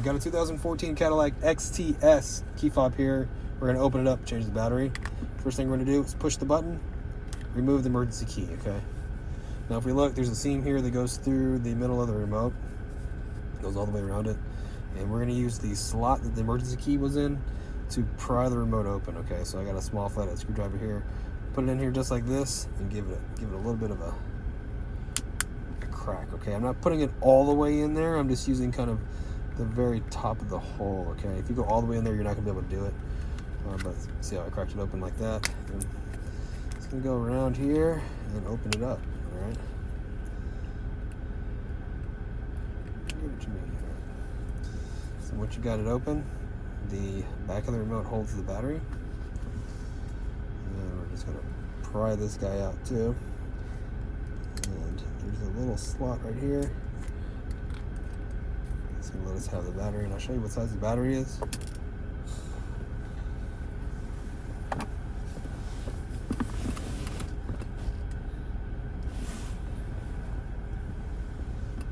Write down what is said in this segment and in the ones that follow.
We've got a 2014 Cadillac XTS key fob here. We're going to open it up, change the battery. First thing we're going to do is push the button, remove the emergency key, okay? Now if we look, there's a seam here that goes through the middle of the remote. Goes all the way around it. And we're going to use the slot that the emergency key was in to pry the remote open, okay? So I got a small flathead screwdriver here. Put it in here just like this and give it a little bit of a crack, okay? I'm not putting it all the way in there. I'm just using kind of the very top of the hole, okay? If you go all the way in there, you're not gonna be able to do it. But see how I cracked it open like that? And it's gonna go around here and open it up, all right? What you mean, all right? So once you got it open, the back of the remote holds the battery. And we're just gonna pry this guy out too. And there's a little slot right here. It's gonna let us have the battery, and I'll show you what size the battery is.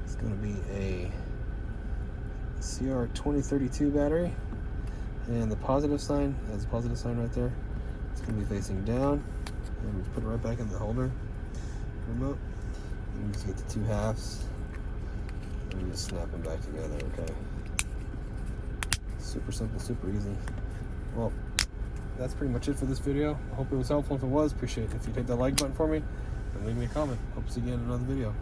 It's gonna be a CR2032 battery, and the positive sign has a positive sign right there. It's gonna be facing down, and we just put it right back in the holder remote. And we just get the two halves and we just snap them back together, okay? Super simple, super easy. Well, that's pretty much it for this video. I hope it was helpful. If it was, appreciate it if you hit that like button for me and leave me a comment. Hope to see you again in another video.